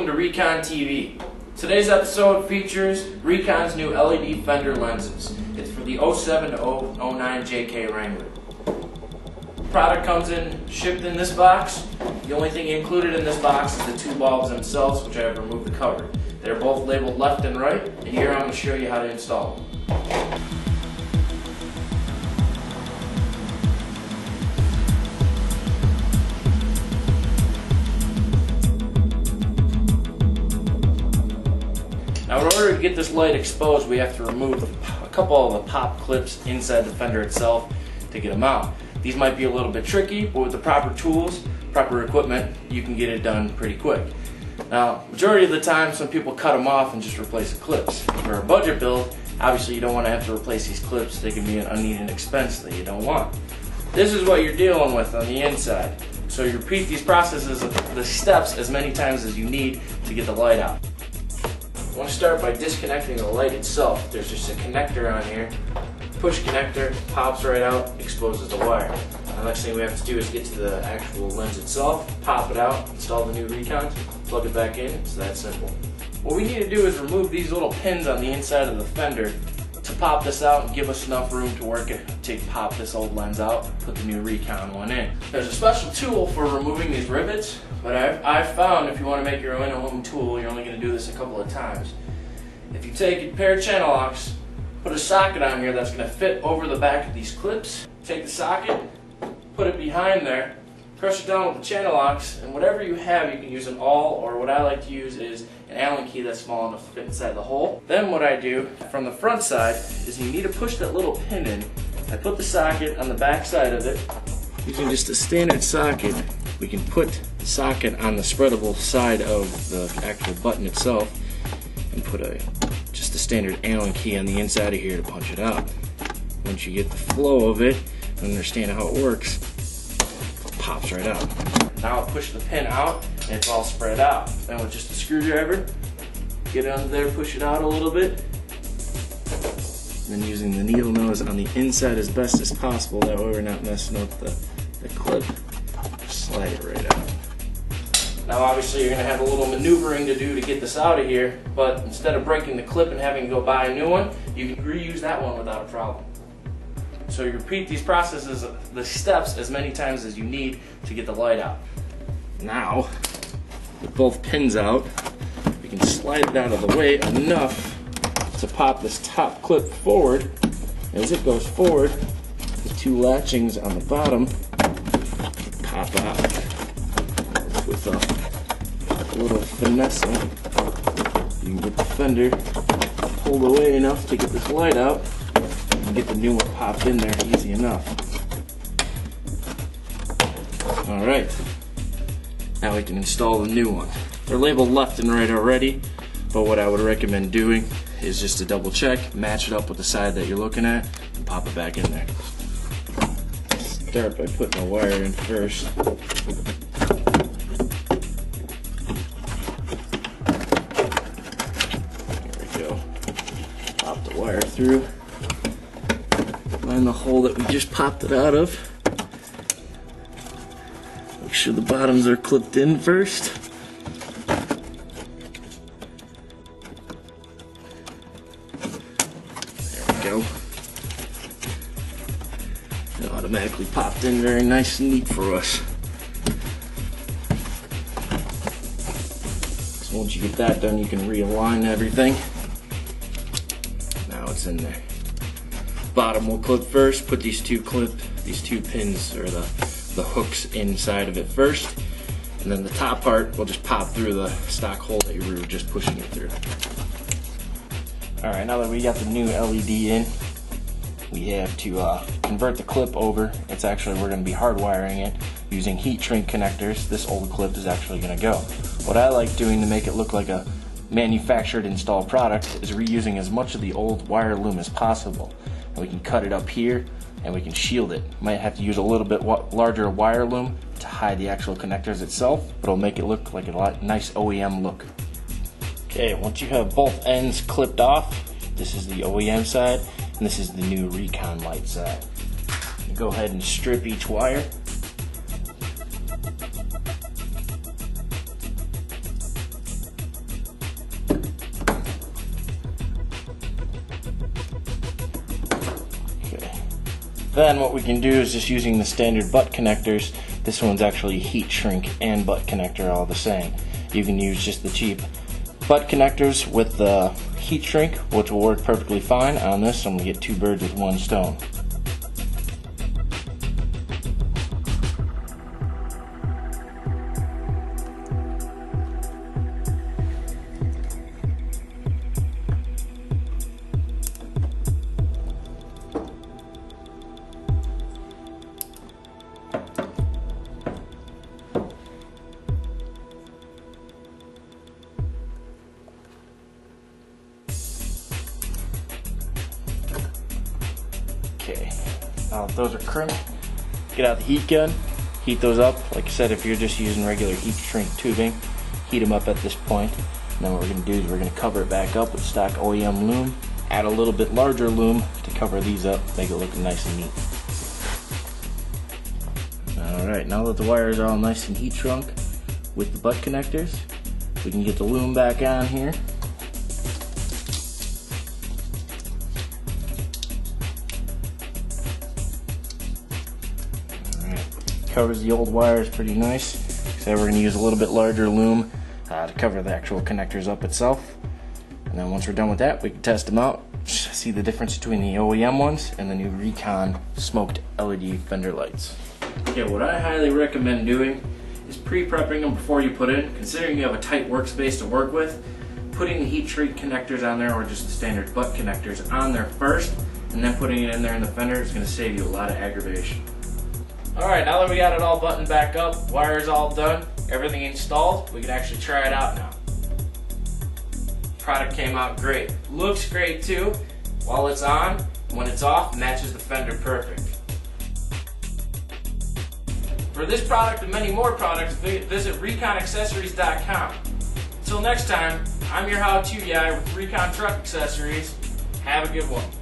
welcome to Recon TV. Today's episode features Recon's new LED fender lenses. It's for the 07 to 09 JK Wrangler. Product comes in shipped in this box. The only thing included in this box is the two bulbs themselves, which I have removed the cover. They're both labeled left and right, and here I'm going to show you how to install them. Now, in order to get this light exposed, we have to remove a couple of the pop clips inside the fender itself to get them out. These might be a little bit tricky, but with the proper tools, proper equipment, you can get it done pretty quick. Now, majority of the time, some people cut them off and just replace the clips. For a budget build, obviously you don't want to have to replace these clips. They can be an unneeded expense that you don't want. This is what you're dealing with on the inside. So you repeat these processes, the steps, as many times as you need to get the light out. I want to start by disconnecting the light itself. There's just a connector on here. Push connector, pops right out, exposes the wire. The next thing we have to do is get to the actual lens itself, pop it out, install the new Recon, plug it back in. It's that simple. What we need to do is remove these little pins on the inside of the fender to pop this out and give us enough room to work it to pop this old lens out, put the new Recon one in. There's a special tool for removing these rivets, but I've found if you want to make your own tool, you're only going to do this a couple of times. If you take a pair of channel locks, put a socket on here that's going to fit over the back of these clips, take the socket, put it behind there, press it down with the channel locks, and whatever you have, you can use an awl, or what I like to use is an Allen key that's small enough to fit inside the hole. Then what I do from the front side is you need to push that little pin in. I put the socket on the back side of it. Using just a standard socket, we can put the socket on the spreadable side of the actual button itself and put just a standard Allen key on the inside of here to punch it out. Once you get the flow of it and understand how it works, it pops right out. Now I'll push the pin out and it's all spread out. Then with just a screwdriver, get it under there, push it out a little bit. And then using the needle nose on the inside as best as possible, that way we're not messing up the clip. Slide it right out. Now obviously you're going to have a little maneuvering to do to get this out of here, but instead of breaking the clip and having to go buy a new one, you can reuse that one without a problem. So you repeat these processes, the steps, as many times as you need to get the light out. Now, with both pins out, we can slide it out of the way enough to pop this top clip forward. As it goes forward, the two latchings on the bottom pop out. With a little finessing, you can get the fender pulled away enough to get this light out and get the new one popped in there easy enough. Alright, now we can install the new one. They're labeled left and right already, but what I would recommend doing is just to double check, match it up with the side that you're looking at, and pop it back in there. Start by putting a wire in first. Pop the wire through, find the hole that we just popped it out of. Make sure the bottoms are clipped in first. There we go. It automatically popped in very nice and neat for us. So once you get that done, you can realign everything. It's in there. Bottom will clip first. Put these two pins or the hooks inside of it first, and then the top part will just pop through the stock hole that you were just pushing it through. Alright, now that we got the new LED in, we have to convert the clip over. It's actually, we're going to be hardwiring it using heat shrink connectors. This old clip is actually going to go. What I like doing to make it look like a manufactured installed product is reusing as much of the old wire loom as possible. And we can cut it up here and we can shield it. Might have to use a little bit larger wire loom to hide the actual connectors itself, but it'll make it look like a nice OEM look. Okay, once you have both ends clipped off, this is the OEM side and this is the new Recon light side. Go ahead and strip each wire. Then what we can do is just using the standard butt connectors. This one's actually heat shrink and butt connector all the same. You can use just the cheap butt connectors with the heat shrink, which will work perfectly fine on this. I'm going to get two birds with one stone. Okay, now that those are crimped, get out the heat gun, heat those up. Like I said, if you're just using regular heat shrink tubing, heat them up at this point. And then what we're going to do is we're going to cover it back up with stock OEM loom, add a little bit larger loom to cover these up, make it look nice and neat. Alright, now that the wires are all nice and heat shrunk with the butt connectors, we can get the loom back on here. Covers the old wires pretty nice. So we're going to use a little bit larger loom to cover the actual connectors up itself. And then once we're done with that, we can test them out. See the difference between the OEM ones and the new Recon smoked LED fender lights. Okay, what I highly recommend doing is pre-prepping them before you put in. Considering you have a tight workspace to work with, putting the heat shrink connectors on there, or just the standard butt connectors on there first, and then putting it in there in the fender is going to save you a lot of aggravation. Alright, now that we got it all buttoned back up, wires all done, everything installed, we can actually try it out now. Product came out great. Looks great too. While it's on, when it's off, matches the fender perfect. For this product and many more products, visit ReconAccessories.com. Until next time, I'm your how-to guy with Recon Truck Accessories. Have a good one.